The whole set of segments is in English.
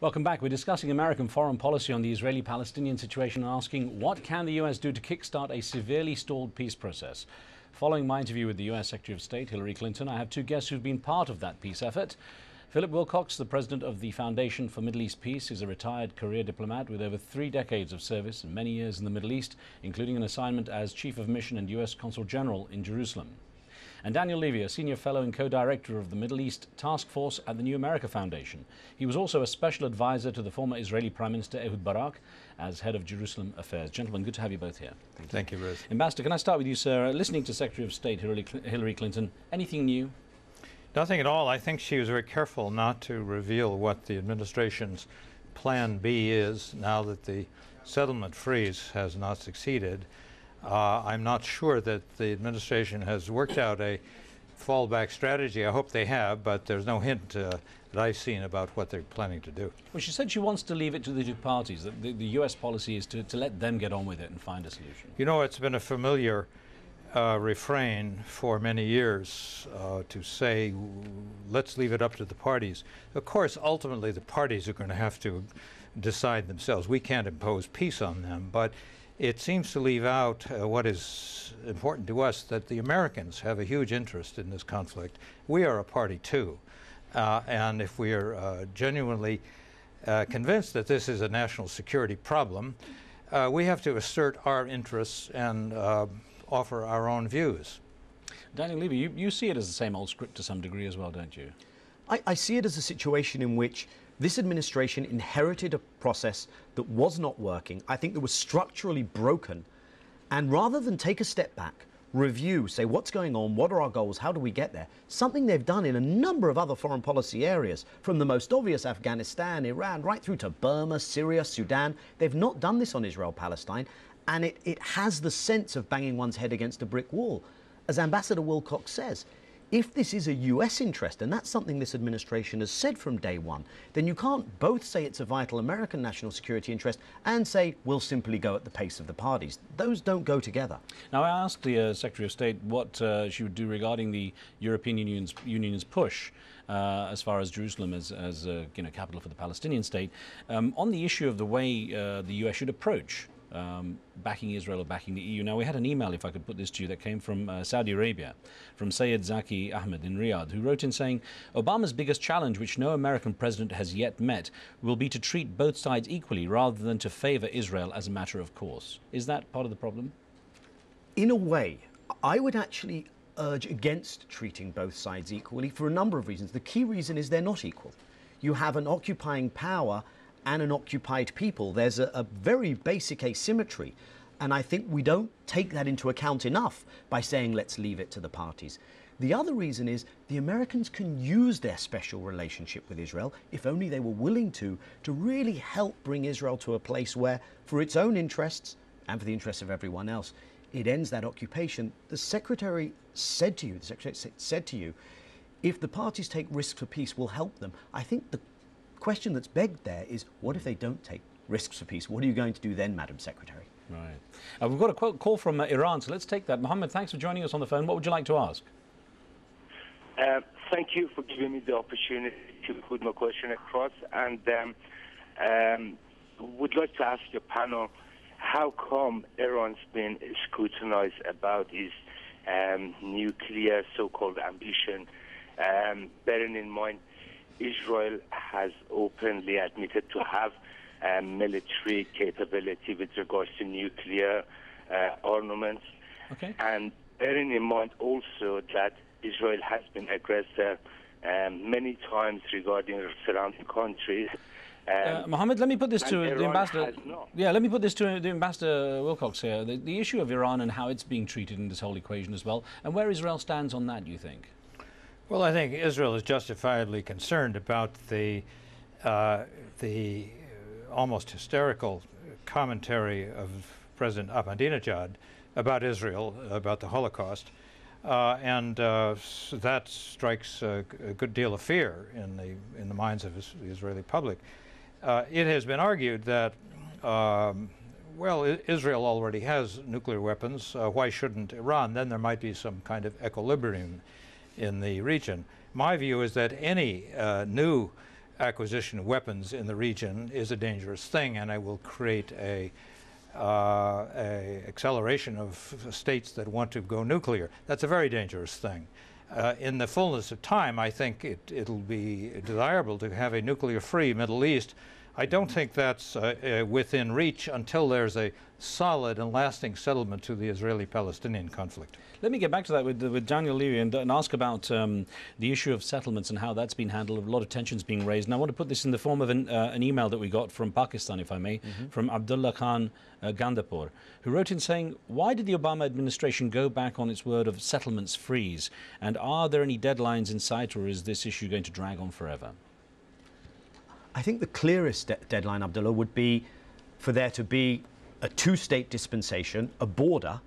Welcome back. We're discussing American foreign policy on the Israeli-Palestinian situation and asking what can the US do to kickstart a severely stalled peace process. Following my interview with the US Secretary of State Hillary Clinton, I have two guests who've been part of that peace effort. Philip Wilcox, the president of the Foundation for Middle East Peace, is a retired career diplomat with over 3 decades of service and many years in the Middle East, including an assignment as Chief of Mission and US Consul General in Jerusalem. And Daniel Levy, a senior fellow and co-director of the Middle East Task Force at the New America Foundation. He was also a special advisor to the former Israeli Prime Minister Ehud Barak as head of Jerusalem Affairs. Gentlemen, good to have you both here. Thank you, Riz. Ambassador, can I start with you, sir? Listening to Secretary of State Hillary Clinton, anything new? Nothing at all. I think she was very careful not to reveal what the administration's plan B is now that the settlement freeze has not succeeded. I'm not sure that the administration has worked out a fallback strategy. I hope they have, but there's no hint that I've seen about what they're planning to do. Well, she said she wants to leave it to the two parties, that the US policy is to let them get on with it and find a solution. You know, it's been a familiar refrain for many years to say, let's leave it up to the parties. Of course, ultimately, the parties are going to have to decide themselves. We can't impose peace on them, but it seems to leave out what is important to us, that the Americans have a huge interest in this conflict. We are a party too. And if we are genuinely convinced that this is a national security problem, we have to assert our interests and offer our own views. Daniel Levy, you see it as the same old script to some degree as well, don't you? I see it as a situation in which this administration inherited a process that was not working, I think that was structurally broken, and rather than take a step back, review, say what's going on, what are our goals, how do we get there, something they've done in a number of other foreign policy areas, from the most obvious Afghanistan, Iran, right through to Burma, Syria, Sudan. They've not done this on Israel-Palestine, and it has the sense of banging one's head against a brick wall. As Ambassador Wilcox says, if this is a US interest, and that's something this administration has said from day one, then you can't both say it's a vital American national security interest and say we'll simply go at the pace of the parties. Those don't go together. Now, I asked the Secretary of State what she would do regarding the European Union's push as far as Jerusalem as capital for the Palestinian state, on the issue of the way the US should approach backing Israel or backing the EU. Now, we had an email, if I could put this to you, that came from Saudi Arabia, from Sayed Zaki Ahmed in Riyadh, who wrote in saying, Obama's biggest challenge, which no American president has yet met, will be to treat both sides equally rather than to favor Israel as a matter of course. Is that part of the problem? In a way, I would actually urge against treating both sides equally for a number of reasons. The key reason is they're not equal. You have an occupying power and an occupied people. There's a very basic asymmetry, and I think we don't take that into account enough by saying let's leave it to the parties. The other reason is the Americans can use their special relationship with Israel, if only they were willing to really help bring Israel to a place where, for its own interests and for the interests of everyone else, it ends that occupation. The Secretary said to you, if the parties take risks for peace, we'll help them. I think the question that's begged there is, what if they don't take risks for peace? What are you going to do then, Madam Secretary? Right. We've got a call from Iran, so let's take that. Mohammed, thanks for joining us on the phone. What would you like to ask? Thank you for giving me the opportunity to put my question across, and would like to ask your panel, how come Iran's been scrutinized about its nuclear so-called ambition, bearing in mind Israel has openly admitted to have military capability with regards to nuclear armaments. Okay. And bearing in mind also that Israel has been aggressive many times regarding surrounding countries. Mohammed, let me put this to the ambassador. Yeah, let me put this to the Ambassador Wilcox here. The issue of Iran and how it's being treated in this whole equation as well, and where Israel stands on that, you think? Well, I think Israel is justifiably concerned about the almost hysterical commentary of President Ahmadinejad about Israel, about the Holocaust, and that strikes a good deal of fear in the minds of the Israeli public. It has been argued that, well, Israel already has nuclear weapons. Why shouldn't Iran? Then there might be some kind of equilibrium in the region. My view is that any new acquisition of weapons in the region is a dangerous thing, and it will create a acceleration of states that want to go nuclear. That's a very dangerous thing. In the fullness of time, I think it'll be desirable to have a nuclear-free Middle East. I don't think that's within reach until there's a solid and lasting settlement to the Israeli-Palestinian conflict. Let me get back to that with Daniel Levy and ask about the issue of settlements and how that's been handled. A lot of tensions being raised. And I want to put this in the form of an email that we got from Pakistan, if I may, from Abdullah Khan Gandapur, who wrote in saying, why did the Obama administration go back on its word of settlements freeze? And are there any deadlines in sight, or is this issue going to drag on forever? I think the clearest deadline, Abdullah, would be for there to be a two-state dispensation, a border,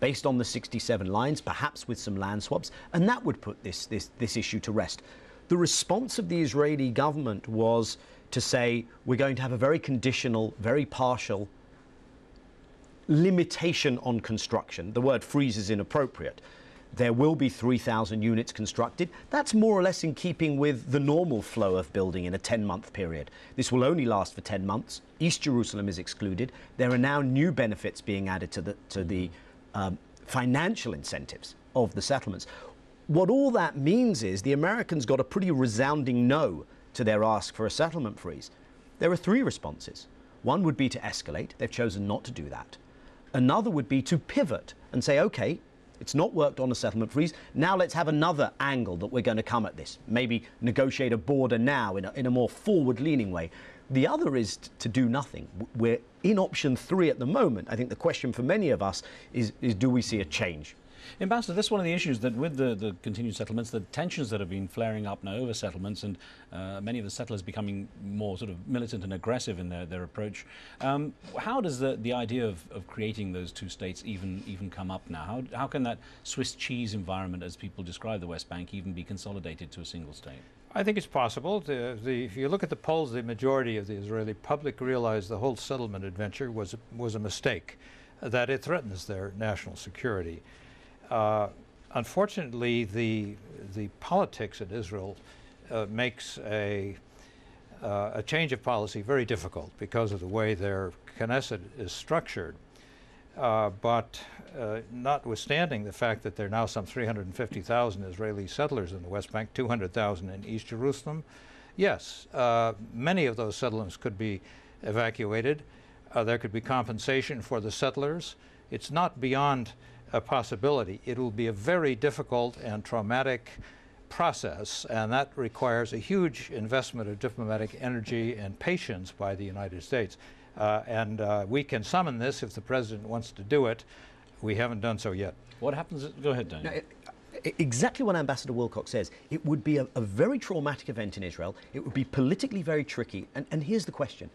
based on the 67 lines, perhaps with some land swaps, and that would put this issue to rest. The response of the Israeli government was to say, we're going to have a very conditional, very partial limitation on construction. The word freeze is inappropriate. There will be 3,000 units constructed. That's more or less in keeping with the normal flow of building in a 10-month period. This will only last for 10 months. East Jerusalem is excluded. There are now new benefits being added to the financial incentives of the settlements. What all that means is the Americans got a pretty resounding no to their ask for a settlement freeze. There are three responses. One would be to escalate. They've chosen not to do that. Another would be to pivot and say, okay, it's not worked on a settlement freeze. Now let's have another angle that we're going to come at this. Maybe negotiate a border now in a more forward-leaning way. The other is to do nothing. We're in option 3 at the moment. I think the question for many of us is do we see a change? Ambassador, this is one of the issues that with the continued settlements, the tensions that have been flaring up now over settlements, and many of the settlers becoming more sort of militant and aggressive in their approach. How does the idea of creating those two states even come up now? How can that Swiss cheese environment, as people describe the West Bank, even be consolidated to a single state? I think it's possible. If you look at the polls, the majority of the Israeli public realized the whole settlement adventure was a mistake, that it threatens their national security. Unfortunately, the politics in Israel makes a change of policy very difficult because of the way their Knesset is structured. But notwithstanding the fact that there are now some 350,000 Israeli settlers in the West Bank, 200,000 in East Jerusalem, yes, many of those settlements could be evacuated. There could be compensation for the settlers. It's not beyond a possibility. It will be a very difficult and traumatic process, and that requires a huge investment of diplomatic energy and patience by the United States. We can summon this if the president wants to do it. We haven't done so yet. What happens? Go ahead, Daniel. Exactly what Ambassador Wilcox says. It would be a very traumatic event in Israel. It would be politically very tricky. And here's the question.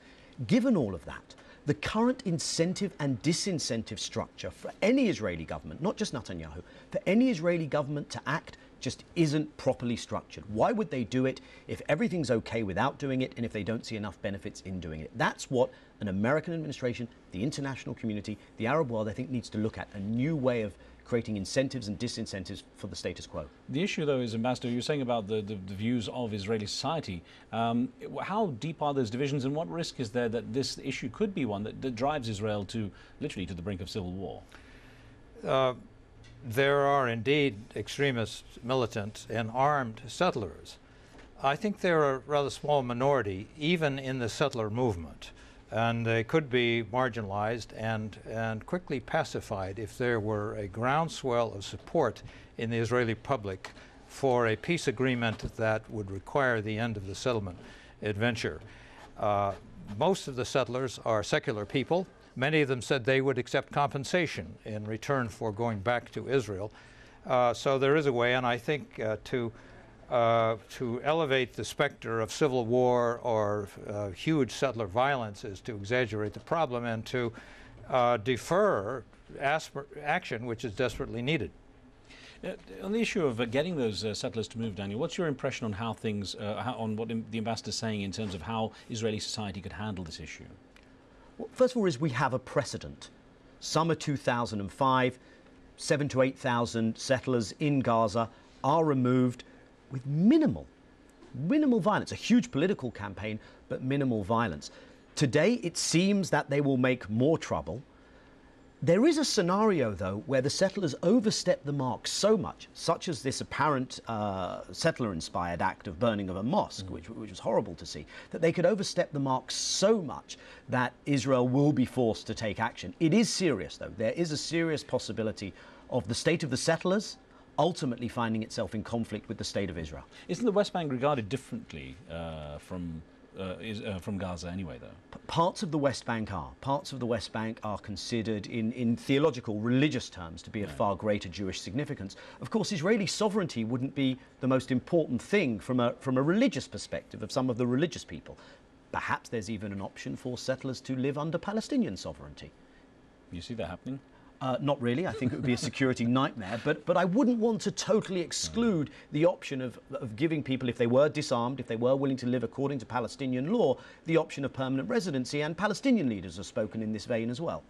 Given all of that, the current incentive and disincentive structure for any Israeli government, not just Netanyahu, for any Israeli government to act just isn't properly structured. Why would they do it if everything's okay without doing it and if they don't see enough benefits in doing it? That's what an American administration, the international community, the Arab world, I think, needs to look at, a new way of creating incentives and disincentives for the status quo. The issue, though, is, Ambassador, you're saying about the views of Israeli society. How deep are those divisions, and what risk is there that this issue could be one that drives Israel to literally to the brink of civil war? There are indeed extremist, militant, and armed settlers. I think they're a rather small minority, even in the settler movement. And they could be marginalized and quickly pacified if there were a groundswell of support in the Israeli public for a peace agreement that would require the end of the settlement adventure. Most of the settlers are secular people. Many of them said they would accept compensation in return for going back to Israel. So there is a way, and I think to elevate the specter of civil war or huge settler violence is to exaggerate the problem and to defer action which is desperately needed. On the issue of getting those settlers to move, Daniel, what's your impression on how things, on what the ambassador is saying in terms of how Israeli society could handle this issue? Well, first of all, we have a precedent. Summer 2005, 7,000 to 8,000 settlers in Gaza are removed with minimal minimal violence, a huge political campaign, but minimal violence. Today, it seems that they will make more trouble. There is a scenario, though, where the settlers overstep the mark so much, such as this apparent settler-inspired act of burning of a mosque, which was horrible to see, that they could overstep the mark so much that Israel will be forced to take action. It is serious, though. There is a serious possibility of the state of the settlers ultimately finding itself in conflict with the state of Israel. Isn't the West Bank regarded differently from Gaza anyway, though? Parts of the West Bank are. Parts of the West Bank are considered in theological, religious terms to be of far greater Jewish significance. Of course, Israeli sovereignty wouldn't be the most important thing from a religious perspective of some of the religious people. Perhaps there's even an option for settlers to live under Palestinian sovereignty. You see that happening? Not really. I think it would be a security nightmare, but I wouldn't want to totally exclude the option of giving people, if they were disarmed, if they were willing to live according to Palestinian law, the option of permanent residency, and Palestinian leaders have spoken in this vein as well.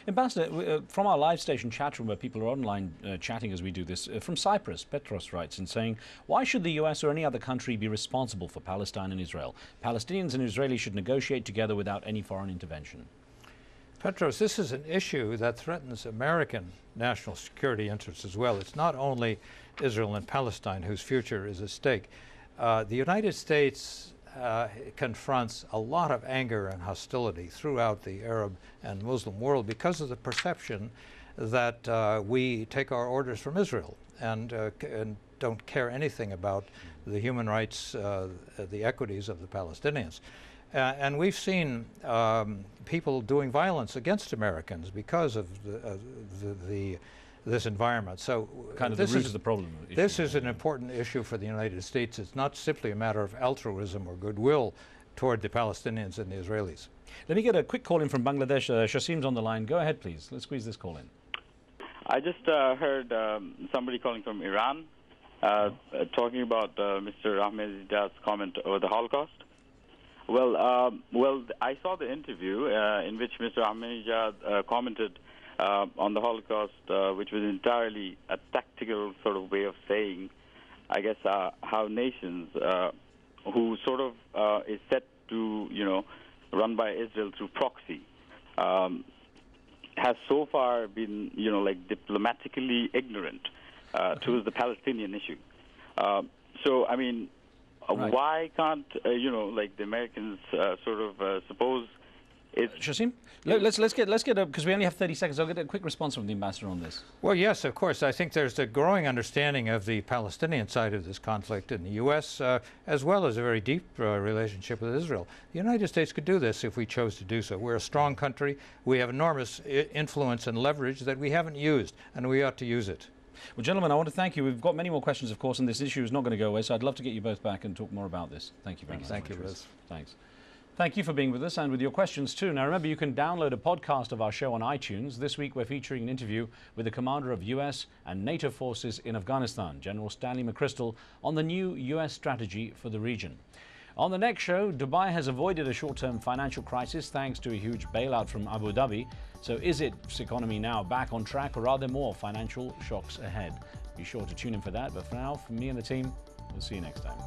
Ambassador, from our live station chat room where people are online chatting as we do this, from Cyprus, Petros writes and saying, why should the US or any other country be responsible for Palestine and Israel? Palestinians and Israelis should negotiate together without any foreign intervention. Petros, this is an issue that threatens American national security interests as well. It's not only Israel and Palestine whose future is at stake. The United States confronts a lot of anger and hostility throughout the Arab and Muslim world because of the perception that we take our orders from Israel and don't care anything about the human rights, the equities of the Palestinians. And we've seen people doing violence against Americans because of this environment. So kind of the root of the problem. This is an important issue for the United States. It's not simply a matter of altruism or goodwill toward the Palestinians and the Israelis. Let me get a quick call in from Bangladesh. Shasim's on the line. Go ahead, please. Let's squeeze this call in. I just heard somebody calling from Iran talking about Mr. Ahmadinejad's comment over the Holocaust. Well, I saw the interview in which Mr. Ahmadinejad commented on the Holocaust, which was entirely a tactical sort of way of saying, I guess, how nations who sort of is set to, run by Israel through proxy, has so far been, like diplomatically ignorant towards the Palestinian issue. So, I mean, right. Why can't, like the Americans sort of suppose it's... Shasim, let's get because we only have 30 seconds. I'll get a quick response from the ambassador on this. Well, yes, of course. I think there's a growing understanding of the Palestinian side of this conflict in the U.S., as well as a very deep relationship with Israel. The United States could do this if we chose to do so. We're a strong country. We have enormous influence and leverage that we haven't used, and we ought to use it. Well, gentlemen, I want to thank you. We've got many more questions, of course, and this issue is not going to go away, so I'd love to get you both back and talk more about this. Thank you very much. Thank you, Riz. Thanks. Thank you for being with us and with your questions, too. Now, remember, you can download a podcast of our show on iTunes. This week, we're featuring an interview with the commander of U.S. and NATO forces in Afghanistan, General Stanley McChrystal, on the new U.S. strategy for the region. On the next show, Dubai has avoided a short-term financial crisis thanks to a huge bailout from Abu Dhabi. So is its economy now back on track, or are there more financial shocks ahead? Be sure to tune in for that. But for now, from me and the team, we'll see you next time.